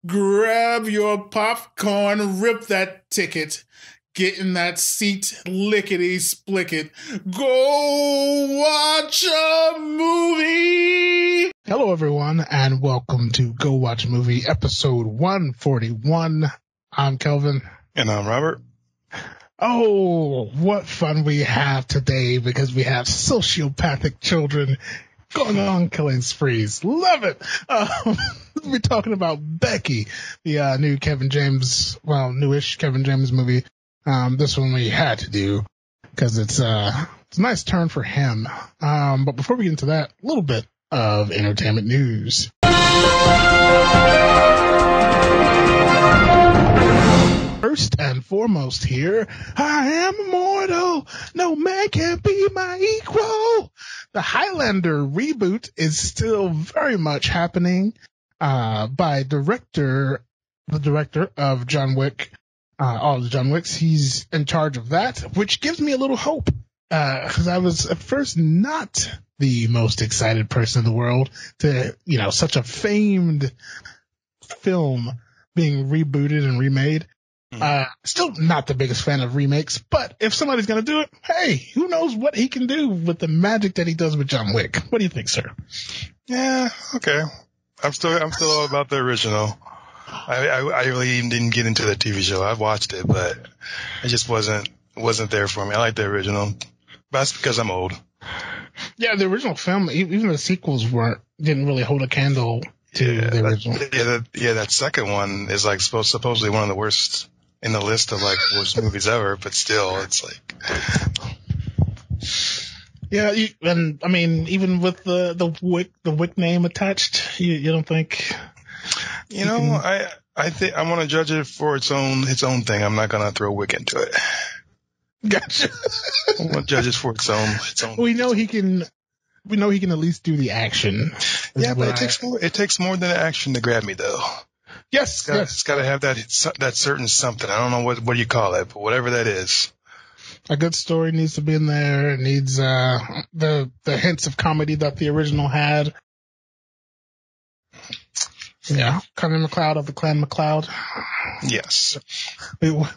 Grab your popcorn, rip that ticket, get in that seat, lickety-split. Go watch a movie! Hello, everyone, and welcome to Go Watch a Movie, episode 141. I'm Kelvin. And I'm Robert. Oh, what fun we have today because we have sociopathic children going on killing sprees. Love it. We're talking about Becky, the new Kevin James, newish Kevin James movie. This one we had to do because it's a nice turn for him. But before we get into that, a little bit of entertainment news. First and foremost here, I am immortal. No man can be my equal. The Highlander reboot is still very much happening by the director of John Wick, all the John Wicks. He's in charge of that, which gives me a little hope because I was at first not the most excited person in the world to, such a famed film being rebooted and remade. Still not the biggest fan of remakes, but if somebody's going to do it, hey, who knows what he can do with the magic that he does with John Wick. What do you think, sir? Yeah, okay. I'm still all about the original. I really even didn't get into the TV show. I watched it, but it just wasn't there for me. I like the original. But that's because I'm old. Yeah, the original film, even the sequels didn't really hold a candle to the original. That second one is like supposedly one of the worst in the list of like worst movies ever, but still, it's like. Yeah, even with the Wick name attached, you don't think? I think I want to judge it for its own thing. I'm not gonna throw Wick into it. Gotcha. I want to judge it for its own. We know he can at least do the action. Yeah, but it takes more than action to grab me, though. Yes, It's got to have that certain something. I don't know what you call it, but whatever that is. A good story needs to be in there. It needs the hints of comedy that the original had. Yeah, Cunning McLeod of the Clan McLeod. Yes, they will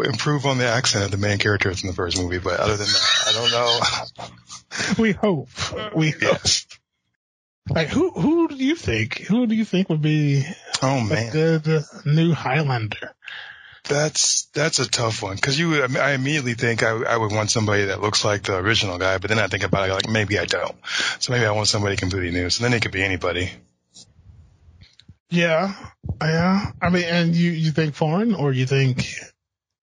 improve on the accent of the main characters in the first movie, but other than that, I don't know. We hope. Yes. Like who do you think would be a good new Highlander? That's a tough one because I immediately think I would want somebody that looks like the original guy, but then I think about it like maybe I don't. So maybe I want somebody completely new. So then it could be anybody. Yeah. I mean, and you think foreign or you think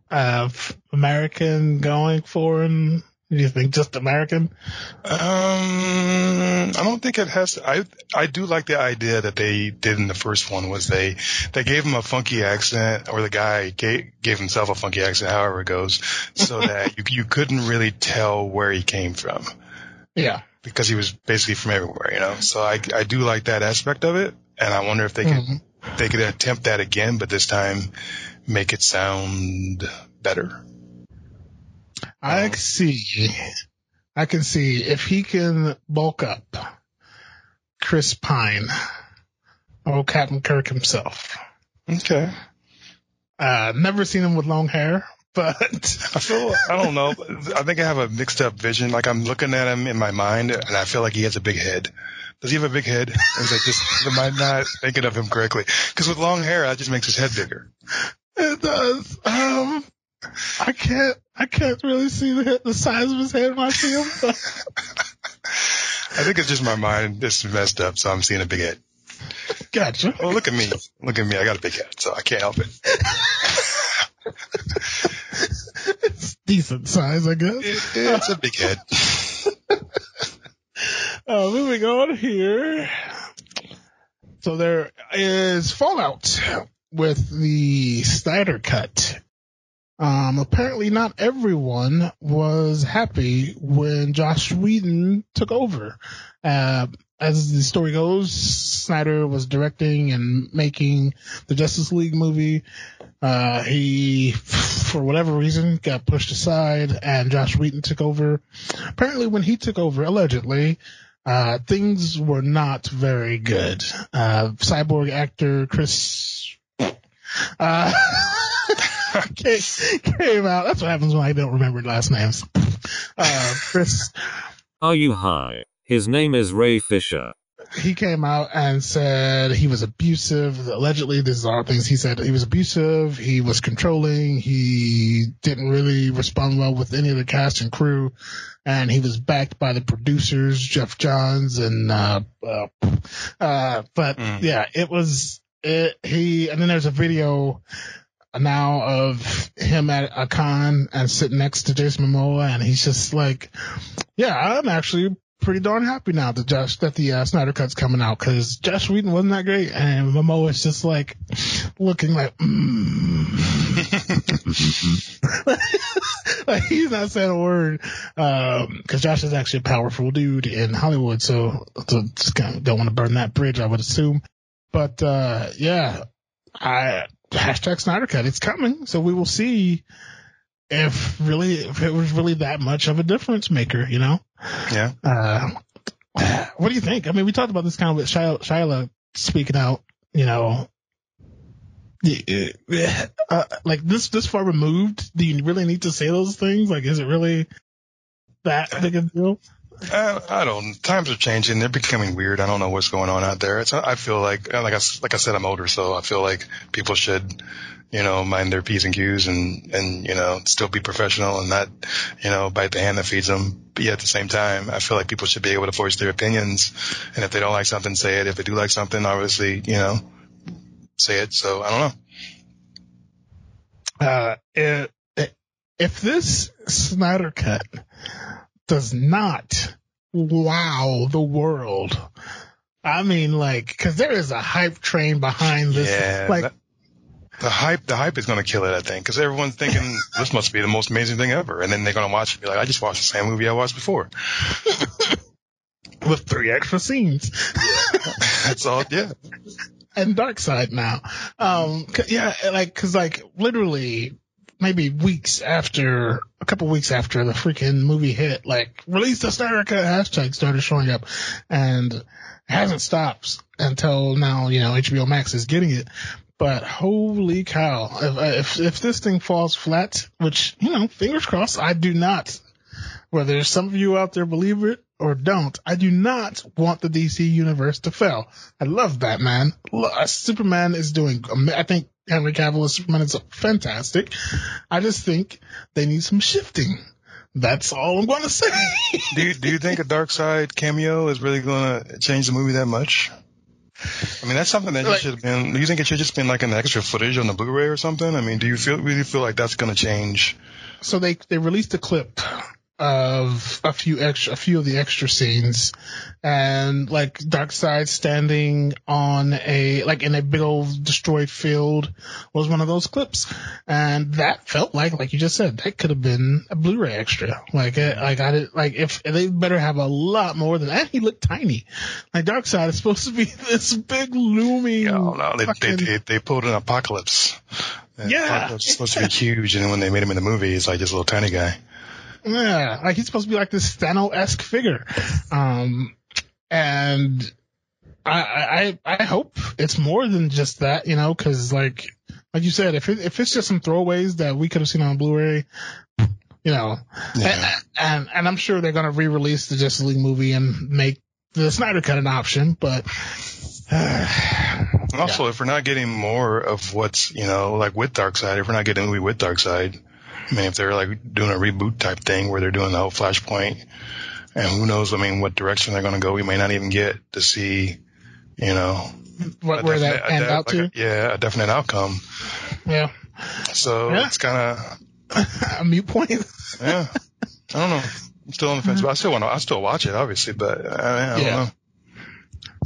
American going foreign? Do you think just American? I don't think it has to. I do like the idea that they did in the first one was they gave him a funky accent, or the guy gave himself a funky accent, however it goes, so that you couldn't really tell where he came from. Yeah. Because he was basically from everywhere, So I do like that aspect of it, and I wonder if they could attempt that again, but this time make it sound better. I can see if he can bulk up Chris Pine or Captain Kirk himself. Okay. Never seen him with long hair, but I don't know. I think I have a mixed up vision. Like I'm looking at him in my mind and I feel like he has a big head. Does he have a big head? Or is am I not thinking of him correctly? Because with long hair, that just makes his head bigger. It does. I can't really see the size of his head when I see him. So. I think it's just my mind. It's messed up, so I'm seeing a big head. Gotcha. Well, look at me. I got a big head, so I can't help it. It's decent size, I guess. It's a big head. Moving on here. So there is fallout with the Snyder Cut. Apparently not everyone was happy when Joss Whedon took over. As the story goes, Snyder was directing and making the Justice League movie. He, for whatever reason, got pushed aside and Joss Whedon took over. Apparently when he took over, allegedly, things were not very good. Cyborg actor Chris came out. That's what happens when I don't remember last names. Chris. Are you high? His name is Ray Fisher. He came out and said he was abusive. Allegedly, these are things he said. He was abusive. He was controlling. He didn't really respond well with any of the cast and crew. And he was backed by the producers, Jeff Johns, and, yeah, it was, and then there's a video now of him at a con and sitting next to Jason Momoa, and he's just like, yeah, I'm actually pretty darn happy now that the Snyder Cut's coming out, because Josh Whedon wasn't that great, and Momoa's just like looking like, like he's not saying a word, because Josh is actually a powerful dude in Hollywood, so just kind of don't want to burn that bridge, I would assume. But yeah, hashtag Snyder Cut, it's coming, so we will see if it was really that much of a difference maker, you know? Yeah. What do you think? I mean, we talked about this kind of with Shyla speaking out, you know, like this far removed. Do you really need to say those things? Like, is it really that big a deal? I don't. Times are changing. They're becoming weird. I don't know what's going on out there. I feel like I said, I'm older, so I feel like people should, you know, mind their P's and Q's and, you know, still be professional and not, you know, bite the hand that feeds them. But yet at the same time, I feel like people should be able to voice their opinions. And if they don't like something, say it. If they do like something, obviously, you know, say it. So I don't know. If this Snyder Cut does not wow the world, I mean, like, cause there is a hype train behind this. Yeah, like, the hype is going to kill it, I think, because everyone's thinking this must be the most amazing thing ever. And then they're going to watch it and be like, I just watched the same movie I watched before. With 3 extra scenes. That's all, yeah. And Darkseid now. Yeah, like, cause like literally maybe a couple weeks after the freaking movie hit, like, release the Snyder Cut hashtag started showing up, and it hasn't stopped until now, you know, HBO Max is getting it. But holy cow, if this thing falls flat, which, you know, fingers crossed, I do not, whether some of you out there believe it or don't, I do not want the DC universe to fail. I love Batman. Superman is doing, I think Henry Cavill as Superman is fantastic. I just think they need some shifting. That's all I'm going to say. Do you think a Darkseid cameo is really going to change the movie that much? I mean, that's something that should have been. Do you think it should just been like an extra footage on the Blu-ray or something? I mean, do you really feel like that's going to change? So they released a clip of a few of the extra scenes, and like Darkseid standing on in a big old destroyed field was one of those clips, and that felt like you just said, that could have been a Blu-ray extra. If they better have a lot more than that. He looked tiny. Like, Darkseid is supposed to be this big looming. Oh no, they pulled an Apocalypse. Yeah, Apocalypse is supposed to be huge, and then when they made him in the movie, he's like this little tiny guy. Yeah, like he's supposed to be like this Thanos-esque figure. And I hope it's more than just that, you know, cause like you said, if it's just some throwaways that we could have seen on Blu-ray, you know, yeah. and I'm sure they're going to re-release the Justice League movie and make the Snyder Cut an option, but, also, if we're not getting more of what's, you know, like with Darkseid, if we're not getting a movie with Darkseid, I mean, if they're like doing a reboot type thing where they're doing the whole Flashpoint, and who knows, I mean, what direction they're going to go, we may not even get to see, you know, where that pans out to. A definite outcome. Yeah. So it's kind of a mute point. Yeah. I don't know. I'm still on the fence, but I still watch it, obviously, but I don't know.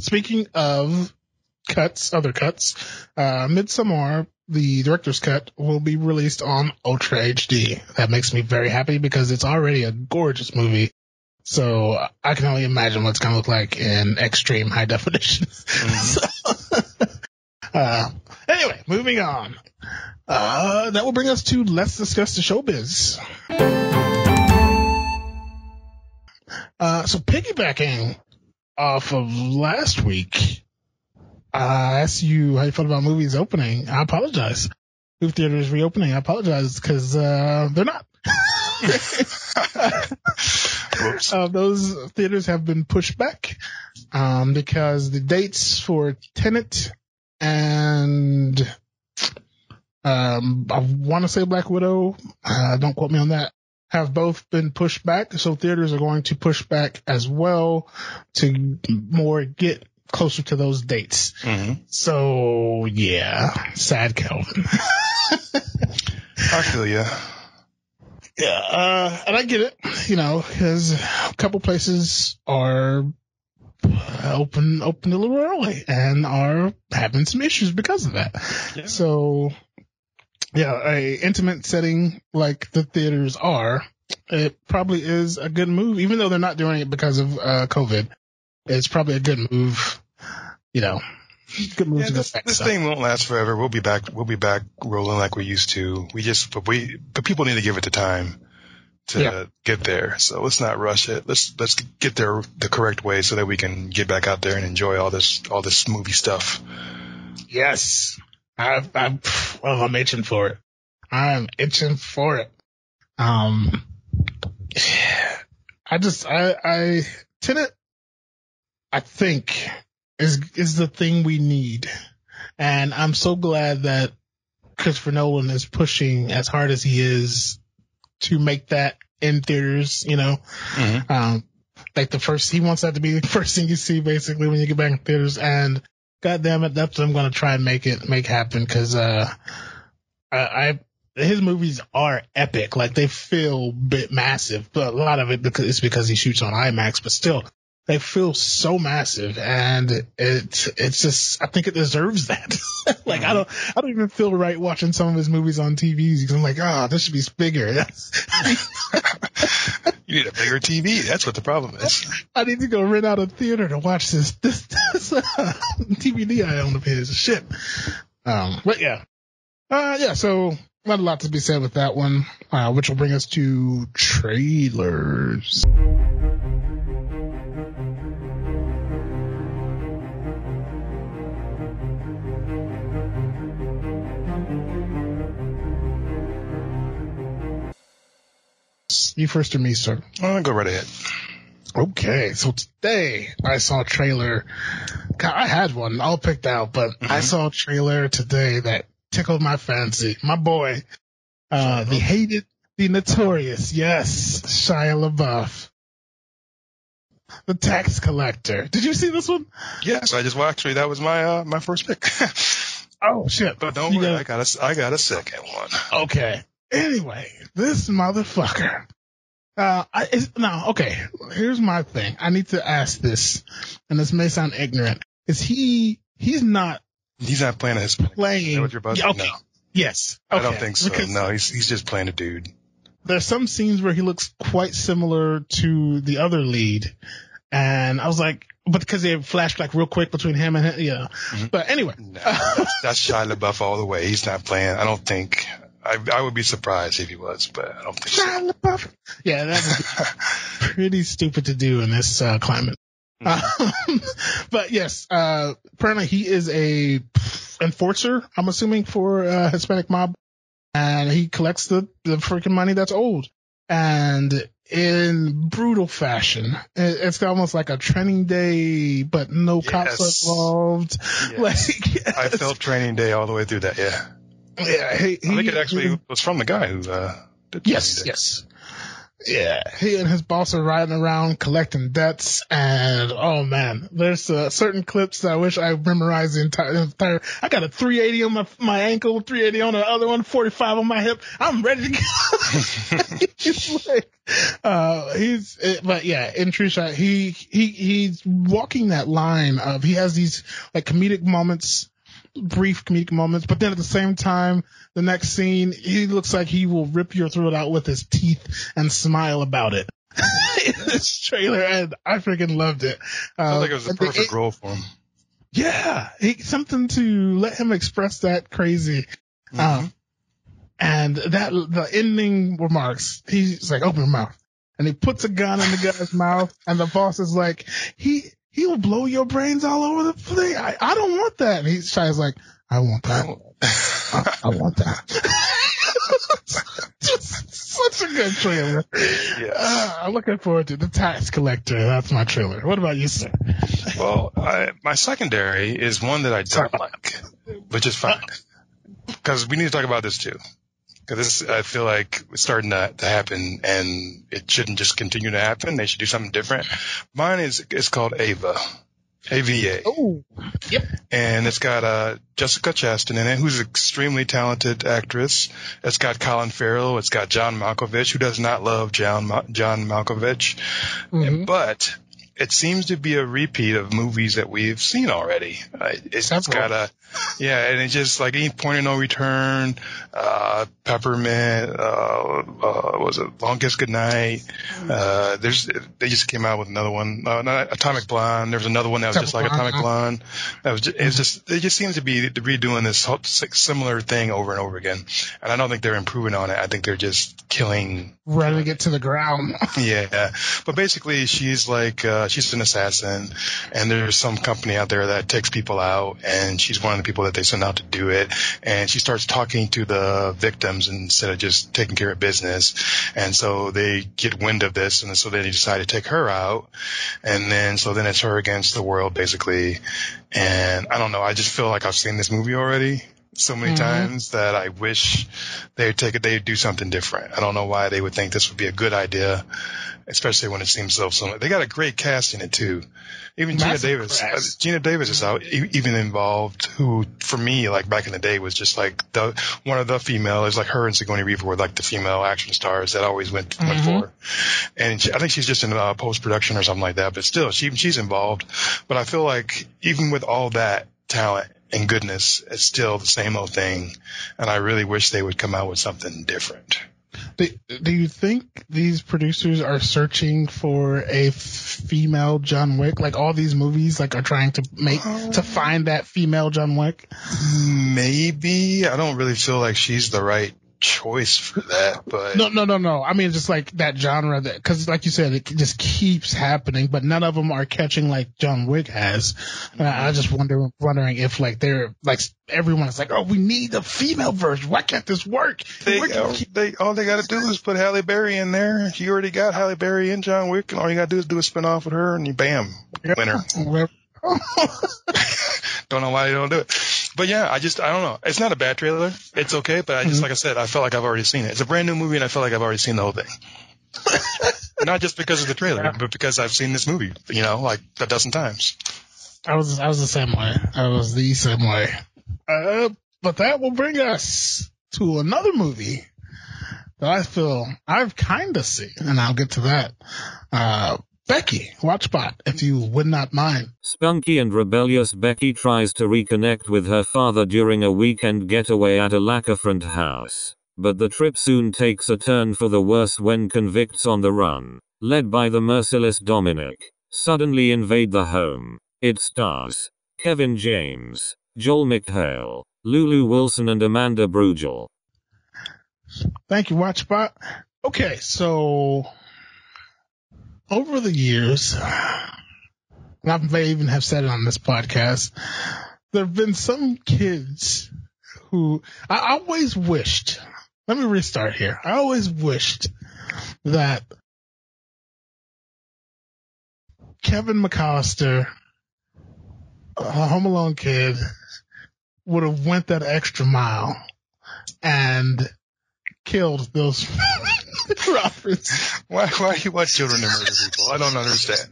Speaking of other cuts, Midsommar, the director's cut, will be released on Ultra HD. That makes me very happy because it's already a gorgeous movie. So I can only imagine what it's going to look like in extreme high definition. Mm-hmm. Anyway, moving on. That will bring us to Let's Discuss the Showbiz. So piggybacking off of last week, I asked you how you felt about movies opening. I apologize. Movie theaters reopening. I apologize because they're not. Those theaters have been pushed back because the dates for Tenet and I want to say Black Widow, don't quote me on that, have both been pushed back. So theaters are going to push back as well to more get closer to those dates. Mm-hmm. So yeah, sad Calvin. I feel you. Yeah, and I get it, because a couple places are open a little early and are having some issues because of that. Yeah. So, yeah, a intimate setting like the theaters are, it probably is a good move, even though they're not doing it because of COVID. It's probably a good move, Good move to go back. This thing won't last forever. We'll be back rolling like we used to. But people need to give it the time to get there. So let's not rush it. Let's get there the correct way so that we can get back out there and enjoy all this movie stuff. Yes. I'm itching for it. I'm itching for it. Tenet, I think, is the thing we need. And I'm so glad that Christopher Nolan is pushing as hard as he is to make that in theaters, Mm-hmm. Like he wants that to be the first thing you see basically when you get back in theaters. And God damn it, that's what I'm going to try and make happen. Cause, his movies are epic. Like they feel a bit massive, but a lot of it because he shoots on IMAX, but still they feel so massive, and it's just, I think it deserves that. Like I don't even feel right watching some of his movies on TV because I'm like, this should be bigger. You need a bigger TV. That's what the problem is. I need to go rent out a theater to watch this DVD I own of his. Shit. But yeah. So not a lot to be said with that one, which will bring us to trailers. You first or me, sir? I'll go right ahead. Okay, so today I saw a trailer. God, I had one all picked out, but I saw a trailer today that tickled my fancy. My boy, the hated, the notorious, yes, Shia LaBeouf, the tax collector. Did you see this one? Yes, actually that was my my first pick. Oh shit! But don't worry, I got a second one. Okay. Anyway, this motherfucker. Okay. Here's my thing. I need to ask this, and this may sound ignorant. He's not playing a Hispanic. Is that what you're about to say? Okay. No. Yes. Okay. I don't think so. Because no, he's just playing a dude. There's some scenes where he looks quite similar to the other lead, and I was like, but because they flashed like real quick between him and him, Mm-hmm. But anyway, no, that's Shia LaBeouf all the way. He's not playing. I don't think. I would be surprised if he was, but I don't think so. Yeah, that would be pretty stupid to do in this climate. But yes, apparently he is a enforcer, I'm assuming, for Hispanic mob, and he collects the freaking money that's owed. And in brutal fashion, it's almost like a Training Day, but no cops involved. Yes. Like, yes. I felt Training Day all the way through that. Yeah. Yeah, I think it actually was from the guy who did. Yes. Yeah, he and his boss are riding around collecting debts, and oh man, there's certain clips that I wish I memorized the entire. I got a 380 on my ankle, 380 on the other one, 45 on my hip. I'm ready to go. But yeah, in true shot, he's walking that line of, he has these like comedic moments. Brief comedic moments, but then at the same time, the next scene, he looks like he will rip your throat out with his teeth and smile about it. In this trailer, and I freaking loved it. Sounds like it was the perfect role for him. Yeah, something to let him express that crazy. Mm-hmm. And the ending remarks, he's like, open your mouth. And he puts a gun in the guy's mouth, and the boss is like, he will blow your brains all over the place. I don't want that. And Shia's like, I want that. I want that. Such a good trailer. Yes. I'm looking forward to The Tax Collector. That's my trailer. What about you, sir? Well, my secondary is one that I don't like, which is fine. Because we need to talk about this too. Because I feel like it's starting to happen, and it shouldn't just continue to happen. They should do something different. Mine is called Ava. AVA. Oh, yep. And it's got Jessica Chastain in it, who's an extremely talented actress. It's got Colin Farrell. It's got John Malkovich, who does not love John Malkovich. Mm-hmm. But it seems to be a repeat of movies that we've seen already. It's got and it's just like Any Point of No Return, Peppermint, was it Longest Goodnight? They just came out with another one, not Atomic Blonde. There was another one that was just like Atomic Blonde. They just seem to be redoing this similar thing over and over again. And I don't think they're improving on it. I think they're just running it to the ground. Yeah. But basically she's like, she's an assassin, and there's some company out there that takes people out, and she's one of the people that they send out to do it. And she starts talking to the victims instead of just taking care of business. And so they get wind of this, and so they decide to take her out. And then it's her against the world, basically. And I don't know. I just feel like I've seen this movie already so many times that I wish they'd do something different. I don't know why they would think this would be a good idea, especially when it seems so similar. They got a great cast in it too. Even Gina Davis is out, even involved, who for me, like back in the day, was just like one of the female. It's like her and Sigourney Weaver were like the female action stars that always went for. And I think she's just in post production or something like that. But still, she's involved. But I feel like even with all that talent and goodness, it's still the same old thing. And I really wish they would come out with something different. Do you think these producers are searching for a female John Wick? Like all these movies are trying to to find that female John Wick? Maybe. I don't really feel like she's the right choice for that, but no. I mean, just like that genre, because like you said, it just keeps happening, but none of them are catching like John Wick has. I just wondering if they're like everyone's like, oh, we need a female version. Why can't this work? All they got to do is put Halle Berry in there. You already got Halle Berry in John Wick, and all you got to do is do a spinoff with her, and you bam, winner. Don't know why they don't do it. But yeah, I don't know. It's not a bad trailer. It's okay, but like I said, I felt like I've already seen it. It's a brand new movie, and I feel like I've already seen the whole thing. Not just because of the trailer, but because I've seen this movie, like a dozen times. I was the same way. I was the same way. But that will bring us to another movie that I feel I've kind of seen, and I'll get to that. Becky, Watchbot, if you would not mind. Spunky and rebellious Becky tries to reconnect with her father during a weekend getaway at a lakefront house. But the trip soon takes a turn for the worse when convicts on the run, led by the merciless Dominic, suddenly invade the home. It stars Kevin James, Joel McHale, Lulu Wilson and Amanda Brugel. Thank you, Watchbot. Okay, so over the years, and I may even have said it on this podcast, there have been some kids who I always wished, let me restart here. I always wished that Kevin McAllister, a Home Alone kid, would have went that extra mile and killed those robbers. Why do you want children to murder people? I don't understand.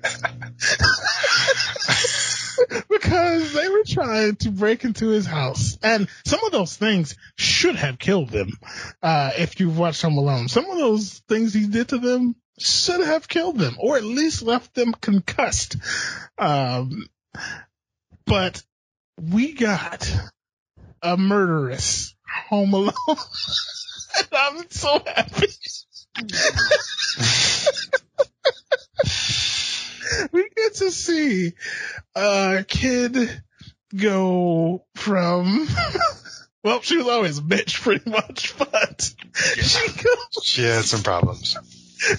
Because they were trying to break into his house, and some of those things should have killed them. If you've watched Home Alone, some of those things he did to them should have killed them, or at least left them concussed. But we got a murderous Home Alone. And I'm so happy. We get to see a kid go from, she was always a bitch pretty much, but she had some problems.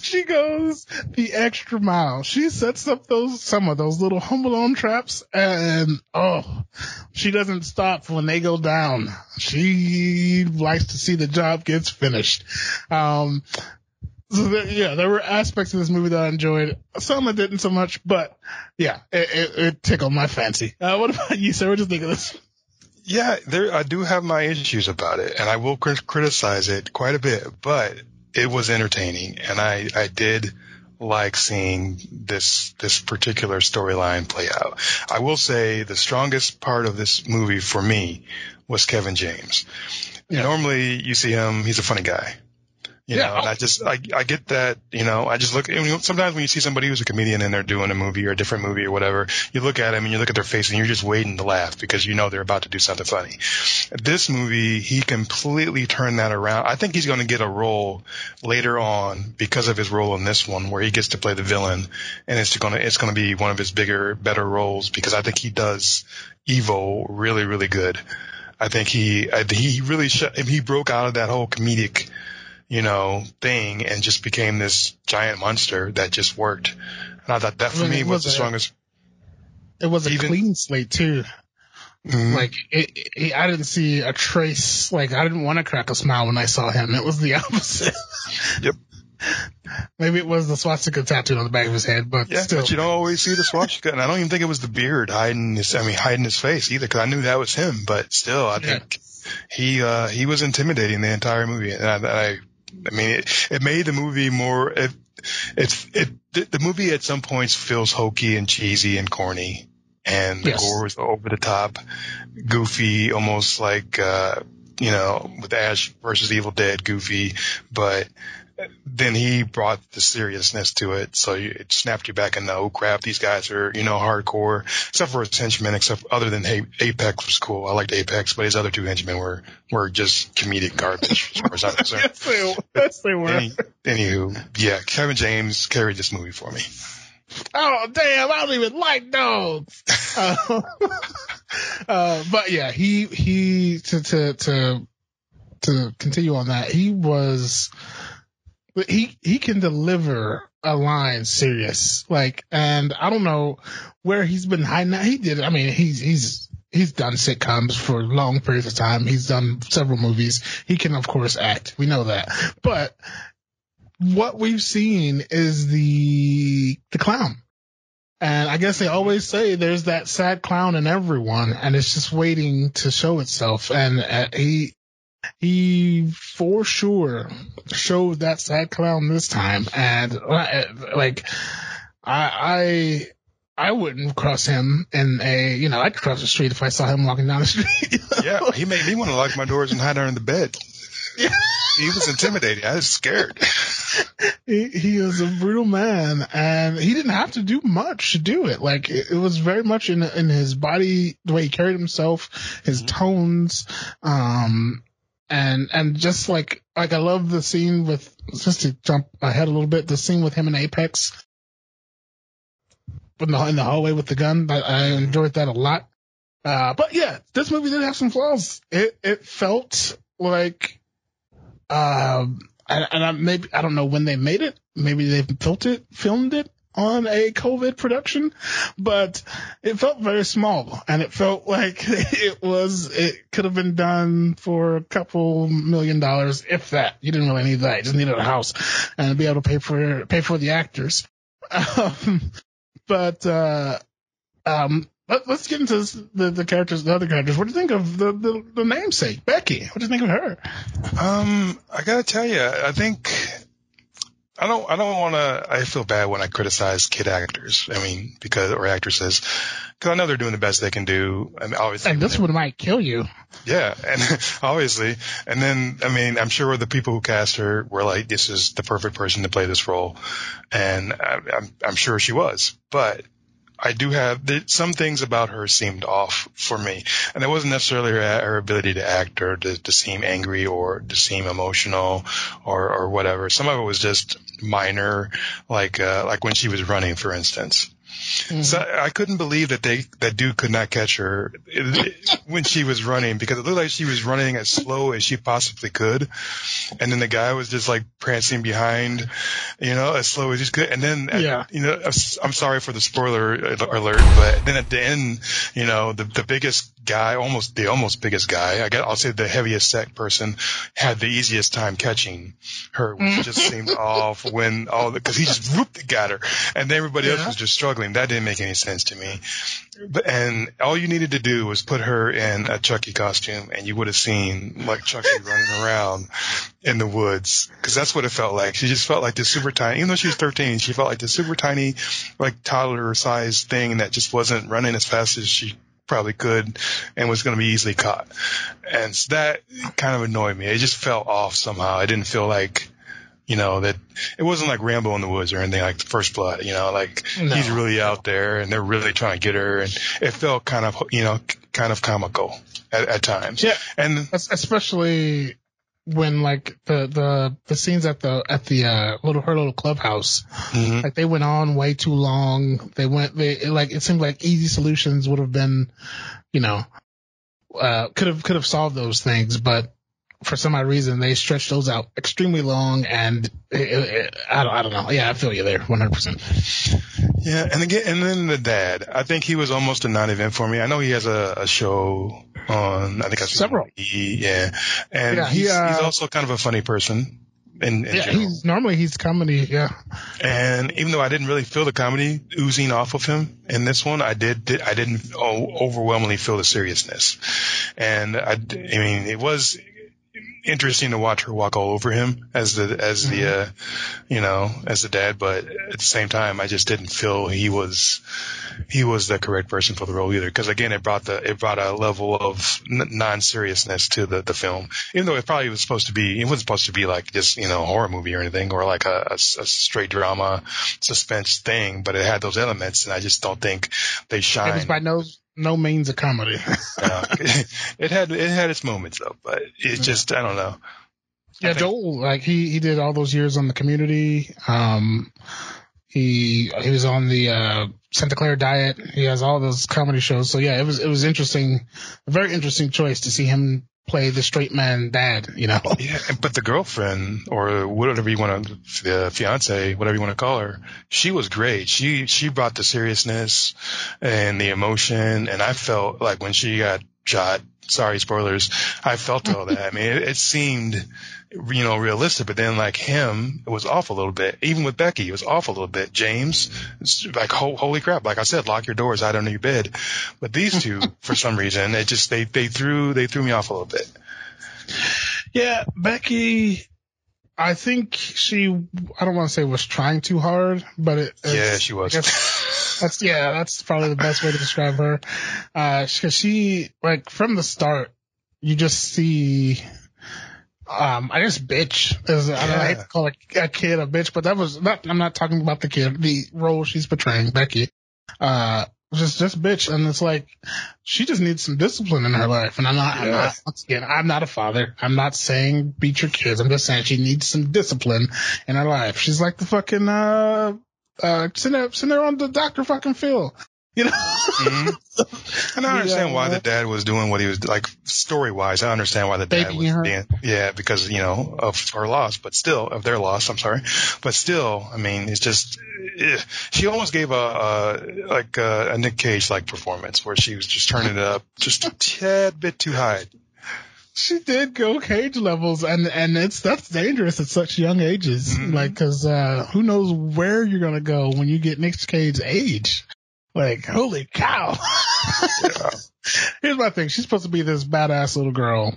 She goes the extra mile. She sets up some of those little Home Alone traps, and she doesn't stop when they go down. She likes to see the job gets finished. So there were aspects of this movie that I enjoyed. Some I didn't so much, but yeah, it tickled my fancy. What about you, sir? What do you think of this? Yeah, I do have my issues about it, and I will criticize it quite a bit, but it was entertaining, and I did like seeing this particular storyline play out. I will say the strongest part of this movie for me was Kevin James. Yeah. Normally you see him, he's a funny guy. You know, and I get that, you know, I just look, sometimes when you see somebody who's a comedian and they're doing a movie or a different movie or whatever, you look at him and you look at their face and you're just waiting to laugh because you know they're about to do something funny. This movie, he completely turned that around. I think he's going to get a role later on because of his role in this one where he gets to play the villain, and it's going to be one of his better roles because I think he does evil really, really good. I think he really he broke out of that whole comedic, you know, thing and just became this giant monster that just worked. And I thought that for me was the strongest. It was a clean slate too. Mm-hmm. Like I didn't see a trace. Like I didn't want to crack a smile when I saw him. It was the opposite. Yep. Maybe it was the swastika tattoo on the back of his head, but still. But you don't always see the swastika, and I don't even think it was the beard hiding his face either, because I knew that was him. But still, I think he was intimidating the entire movie, and I mean, it made the movie more. The movie at some points feels hokey and cheesy and corny, and the gore was over the top, goofy, almost like with Ash versus Evil Dead, goofy. But then he brought the seriousness to it, so it snapped you back into, oh crap, these guys are hardcore. Except for his henchmen, other than Apex was cool. I liked Apex, but his other two henchmen were just comedic garbage as far as I'm concerned. Yes, they were. Anywho, yeah, Kevin James carried this movie for me. Oh damn! I don't even like dogs. But yeah, he to continue on that, he can deliver a line serious, and I don't know where he's been hiding that. He did. I mean, he's done sitcoms for long periods of time. He's done several movies. He can, of course, act. We know that. But what we've seen is the clown. And I guess they always say there's that sad clown in everyone, and it's just waiting to show itself. And he for sure showed that sad clown this time. And I wouldn't cross him in I'd cross the street if I saw him walking down the street. Yeah, he made me want to lock my doors and hide under the bed. Yeah. He was intimidating. I was scared. He is a brutal man, and he didn't have to do much to do it. Like, it was very much in his body, the way he carried himself, his tones, and just like I love the scene with, just to jump ahead a little bit, the scene with him in Apex in the hallway with the gun. I enjoyed that a lot. But yeah, this movie did have some flaws. It felt like, I don't know when they made it. Maybe they filmed it on a COVID production, but it felt very small, and it felt like it could have been done for a couple $1 million, if that. You didn't really need that. You just needed a house and be able to pay for the actors. Let's get into the characters, the other characters. What do you think of the namesake, Becky? What do you think of her? I gotta tell you, I think I don't want to. I feel bad when I criticize kid actors. I mean, or actresses, because I know they're doing the best they can do, and obviously, and this one might kill you. Yeah, and obviously, and then I mean, I'm sure the people who cast her were like, "This is the perfect person to play this role," and I'm sure she was, but I do have some things about her seemed off for me, and it wasn't necessarily her ability to act or to seem angry or to seem emotional or whatever. Some of it was just minor, like when she was running, for instance. Mm-hmm. So I couldn't believe that dude could not catch her when she was running, because it looked like she was running as slow as she possibly could. And then the guy was just like prancing behind, as slow as he could. And then, I'm sorry for the spoiler alert, but then at the end, the biggest guy, almost biggest guy, I'll say the heaviest set person, had the easiest time catching her, which just seemed off because he just got her, and everybody else was just struggling. That didn't make any sense to me. And all you needed to do was put her in a Chucky costume, and you would have seen like Chucky running around in the woods, because that's what it felt like. She just felt like this super tiny, even though she was 13, she felt like this super tiny, like toddler-sized thing that just wasn't running as fast as she probably could and was going to be easily caught. And so that kind of annoyed me. It just felt off somehow. I didn't feel like, that it wasn't like Rambo in the Woods or anything like First Blood, he's really out there and they're really trying to get her. And it felt kind of comical at times. Yeah. And especially when like the scenes at the little clubhouse, mm-hmm. like they went on way too long. It seemed like easy solutions would have been, could have solved those things, but for some odd reason they stretched those out extremely long, and I don't know. Yeah, I feel you there, 100%. Yeah, and then the dad, I think he was almost a non-event for me. I know he has a show on, I think that's several. And he's also kind of a funny person. In general. He's comedy, yeah. And even though I didn't really feel the comedy oozing off of him in this one, I didn't overwhelmingly feel the seriousness. And I mean, it was interesting to watch her walk all over him as the dad, but at the same time, I just didn't feel he was the correct person for the role either. Because again, it brought a level of non-seriousness to the film, even though it wasn't supposed to be like just a horror movie or anything, or like a straight drama suspense thing, but it had those elements, and I just don't think they shine. It was by no means a comedy. It had its moments though, but it just, I don't know. Yeah, Joel, like he did all those years on the Community. He was on the Santa Clara Diet. He has all those comedy shows. So yeah, it was interesting, a very interesting choice to see him play the straight man dad, Yeah, but the girlfriend, or whatever you want to, the fiance, whatever you want to call her, she was great. She brought the seriousness and the emotion, and I felt like when she got shot, sorry, spoilers, I felt all that. I mean, it seemed, realistic, but then like him, it was off a little bit. Even with Becky, it was off a little bit. James, it's like, holy crap. Like I said, lock your doors, hide under your bed. But these two, for some reason, it just, they threw me off a little bit. Yeah, Becky, I think I don't want to say was trying too hard, but she was. That's probably the best way to describe her. 'Cause she, like, from the start, you just see, I guess bitch I hate to call a kid a bitch, but I'm not talking about the kid, the role she's portraying, Becky. Just bitch. And it's like, she just needs some discipline in her life. And I'm not a father. I'm not saying beat your kids. I'm just saying she needs some discipline in her life. She's like the fucking, sitting there on the Dr. fucking Phil. Mm-hmm. And I understand why the dad was doing what he was, like, story-wise. I understand why the dad was doing, because, of her loss, but still, of their loss, I'm sorry. But still, I mean, it's just, she almost gave a Nick Cage-like performance where she was just turning it up just a tad bit too high. She did go Cage levels, and that's dangerous at such young ages. Mm-hmm. Like, 'cause who knows where you're gonna go when you get Nick Cage's age. Like, holy cow. Yeah. Here's my thing. She's supposed to be this badass little girl,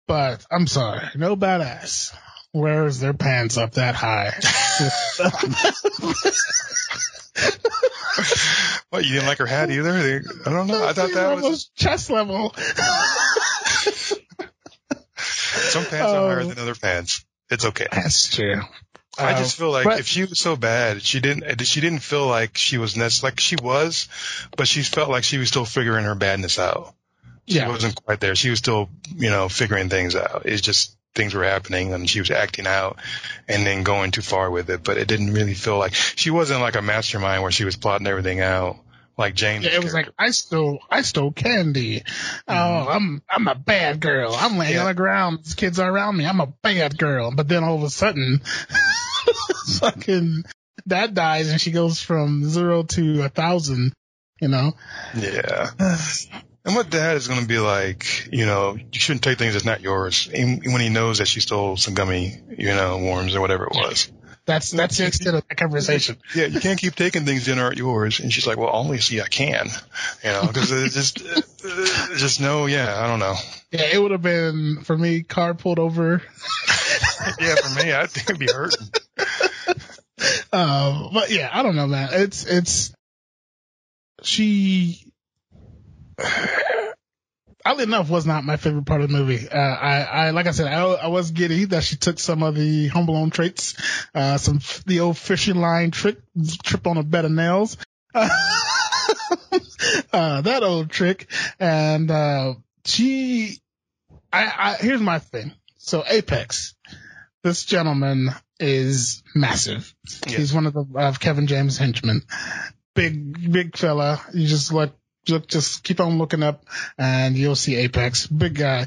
but I'm sorry, no badass wears their pants up that high. What, you didn't like her hat either? I don't know. I thought that was chest level. Some pants are higher than other pants. It's okay. That's true. I just feel like if she was so bad, she didn't feel like she was like she was, but she felt like she was still figuring her badness out. She wasn't quite there. She was still, figuring things out. It's just things were happening and she was acting out and then going too far with it. But it didn't really feel like she wasn't like a mastermind where she was plotting everything out like James. Yeah, it was like, I stole candy. Oh, I'm a bad girl. I'm laying on the ground. These kids are around me. I'm a bad girl. But then all of a sudden, fucking dad dies and she goes from 0 to 1,000, you know? Yeah. And what dad is going to be like, you shouldn't take things that's not yours, even when he knows that she stole some gummy, worms or whatever it was. That's the extent of that conversation. Yeah, you can't keep taking things that aren't yours. And she's like, well, obviously I can, because it's just no, I don't know. Yeah, it would have been, for me, car pulled over. Yeah, for me, I think it'd be hurting. But yeah, I don't know, man. She, oddly enough, was not my favorite part of the movie. I like I said, I was giddy that she took some of the Home Alone traits, the old fishing line trip on a bed of nails, that old trick. And, here's my thing. So Apex, this gentleman is massive. Yeah. He's one of Kevin James' henchmen. Big fella. You just keep on looking up and you'll see Apex. Big guy.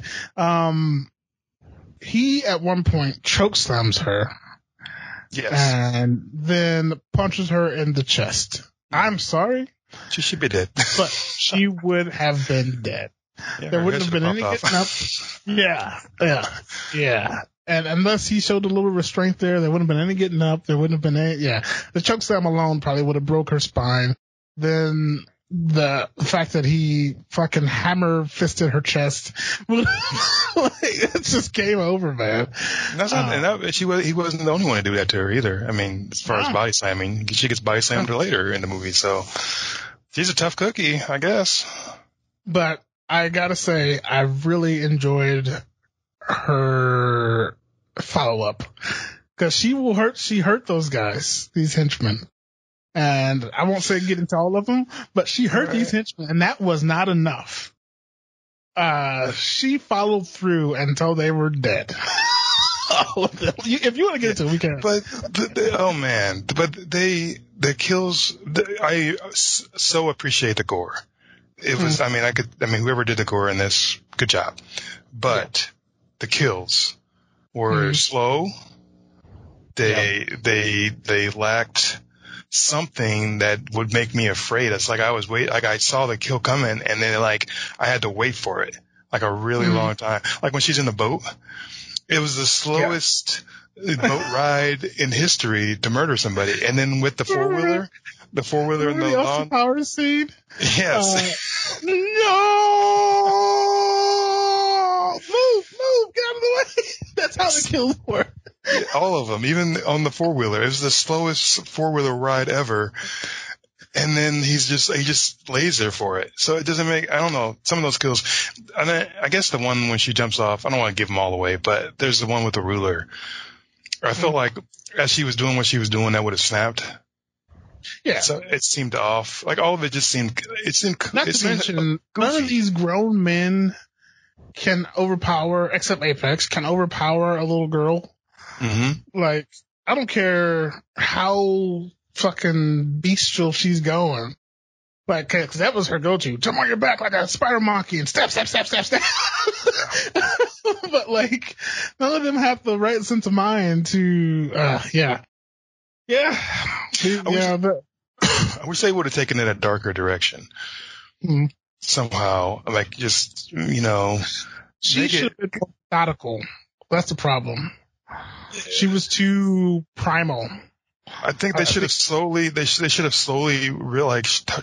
He at one point chokeslams her. Yes. And then punches her in the chest. I'm sorry. She should be dead. But she would have been dead. Yeah, there wouldn't have been any getting up. Yeah. And unless he showed a little restraint there wouldn't have been any getting up. There wouldn't have been any, the chokeslam alone probably would have broke her spine. Then the fact that he fucking hammer fisted her chest, it's just game over, man. He wasn't the only one to do that to her either. I mean, as far as body slamming, she gets body slammed later in the movie. So she's a tough cookie, I guess. But I gotta say, I really enjoyed her follow-up, because she hurt those guys, these henchmen, and I won't say get into all of them, but she hurt these henchmen, and that was not enough. She followed through until they were dead. All of them. If you want to get into it, we can. But the kills, I so appreciate the gore. It was, whoever did the gore in this, good job. But the kills were slow. They lacked something that would make me afraid. It's like I saw the kill coming and then I had to wait for it like a really long time. Like when she's in the boat, it was the slowest boat ride in history to murder somebody. And then with the four-wheeler in the lawn. Power scene? Yes. No! Move, get out of the way. That's how the kills were. All of them, even on the four-wheeler. It was the slowest four-wheeler ride ever. And then he just lays there for it. So it doesn't make, I don't know, some of those kills. And I guess the one when she jumps off, I don't want to give them all away, but there's the one with the ruler. I felt like as she was doing what she was doing, that would have snapped. Yeah. So it seemed off. Like all of it just seemed, not to mention, none of these grown men can overpower, except Apex, can overpower a little girl. Mm-hmm. Like, I don't care how fucking bestial she's going. Like, cause that was her go-to. Jump on your back like a spider monkey and step. But like, none of them have the right sense of mind to, I wish they would have taken it a darker direction. Mm-hmm. Somehow, like just, she should have been more methodical. That's the problem. She was too primal. I think they should have slowly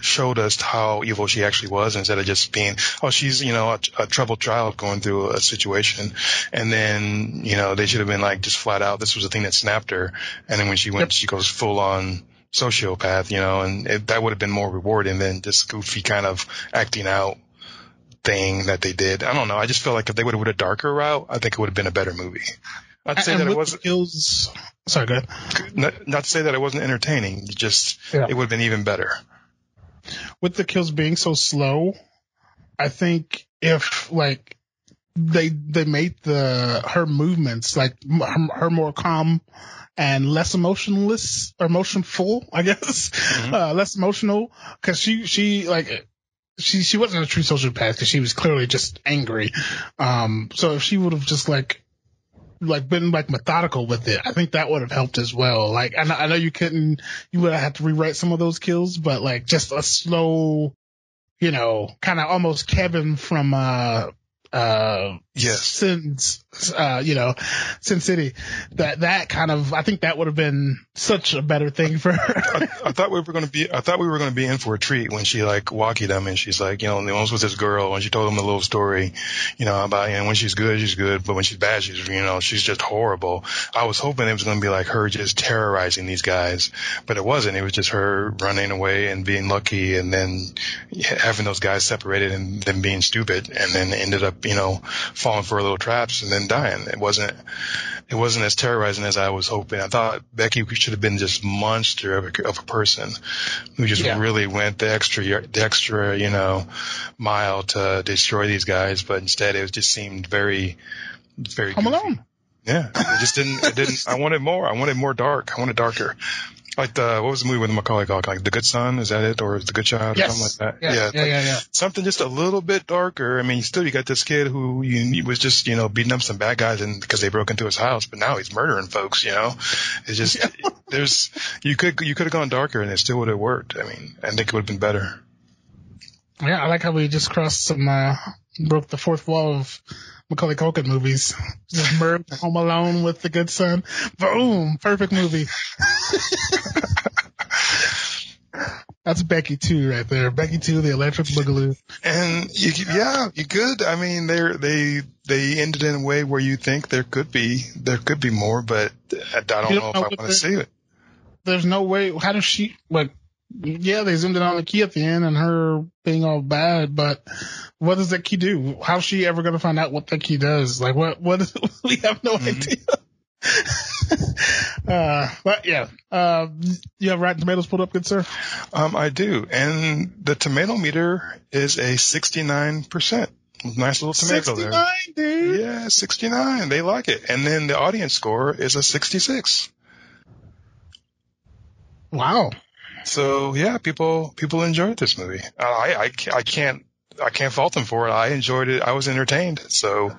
showed us how evil she actually was instead of just being, she's, a troubled child going through a situation. And then, they should have been like just flat out, this was the thing that snapped her. And then when she went, she goes full on sociopath, and that would have been more rewarding than this goofy kind of acting out thing that they did. I don't know. I just feel like if they would have went a darker route, I think it would have been a better movie. I'd say that it wasn't. Sorry, go ahead. Not to say that it wasn't entertaining. It would have been even better. With the kills being so slow, I think if they made her movements like her more calm and less emotionless or emotionful, I guess. Less emotional, because she wasn't a true sociopath because she was clearly just angry. So if she would have just like been like methodical with it, I think that would have helped as well. Like I know you would have had to rewrite some of those kills, but like just a slow, kind of almost Kevin from Sin City. That kind of, I think that would have been such a better thing for her. I thought we were going to be in for a treat when she like walkied him and she's like, the ones with this girl, and she told him a little story, about, when she's good, but when she's bad, she's just horrible. I was hoping it was going to be like her just terrorizing these guys, but it wasn't. It was just her running away and being lucky, and then having those guys separated and then being stupid, and then ended up, falling for little traps and then dying. It wasn't as terrorizing as I was hoping. I thought Becky should have been just monster of a person who just really went the extra, mile to destroy these guys. But instead it just seemed very, very Home Alone. Yeah. It didn't, I wanted more. I wanted more dark. I wanted darker. Like what was the movie with Macaulay Culkin? Like The Good Son, is that it? Or The Good Child? Or something like that? Yeah. Something just a little bit darker. I mean, still you got this kid who he was just, beating up some bad guys because they broke into his house, but now he's murdering folks, It's just, you could have gone darker and it still would have worked. I mean, I think it would have been better. Yeah, I like how we just broke the fourth wall of Macaulay Culkin movies. Just merged Home Alone with The Good Son. Boom! Perfect movie. That's Becky 2 right there. Becky 2, the Electric Boogaloo. And you could. I mean, they ended in a way where you think there could be more, but I don't know if I want to see it. There's no way. How does she they zoomed in on the key at the end and her being all bad, but what does that key do? How's she ever going to find out what that key does? Like what we have no idea. But yeah, you have Rotten Tomatoes pulled up, good sir? I do. And the tomato meter is a 69%. Nice little tomato 69, there. Dude. Yeah, 69. They like it. And then the audience score is a 66. Wow. So yeah, people enjoyed this movie. I can't fault them for it. I enjoyed it. I was entertained. So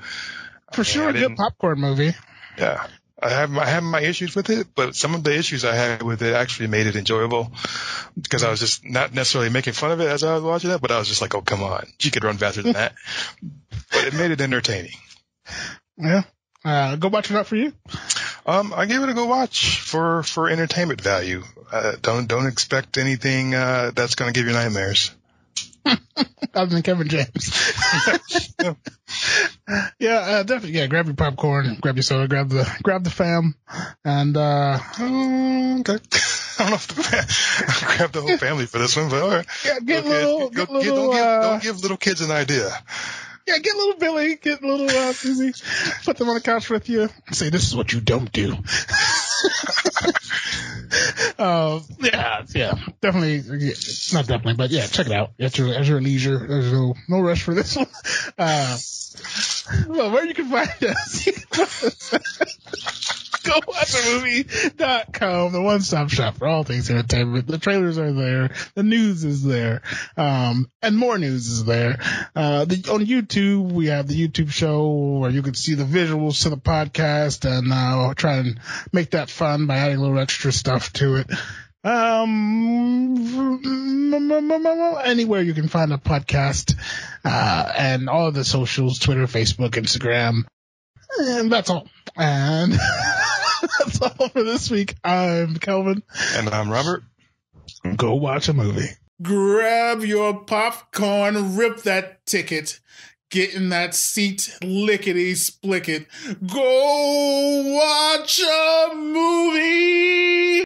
for sure, a good popcorn movie. Yeah, I have my issues with it, but some of the issues I had with it actually made it enjoyable because I was just not necessarily making fun of it as I was watching it, but I was just like, oh come on, she could run faster than that. But it made it entertaining. Yeah. Go watch it out for you. I gave it a go watch for entertainment value. Don't expect anything that's going to give you nightmares. Other than Kevin James. Yeah, definitely. Yeah, grab your popcorn, grab your soda, grab the fam, and okay. I don't know if grab the whole family for this one, but all right. Yeah, don't give little kids an idea. Yeah, get little Billy, get little Susie, put them on the couch with you. Say, this is what you don't do. Yeah, definitely. Not definitely, but yeah, check it out at your leisure. There's no rush for this one. Well, where you can find us, GoWatchAMovie.com, the one-stop shop for all things entertainment. The trailers are there, the news is there, and more news is there. On YouTube, we have the YouTube show where you can see the visuals to the podcast, and I'll try and make that fun by adding a little extra stuff to it. Anywhere you can find a podcast, and all of the socials, Twitter, Facebook, Instagram, and that's all. And that's all for this week. I'm Kelvin. And I'm Robert. Go watch a movie. Grab your popcorn, rip that ticket, get in that seat, lickety-splicket. Go watch a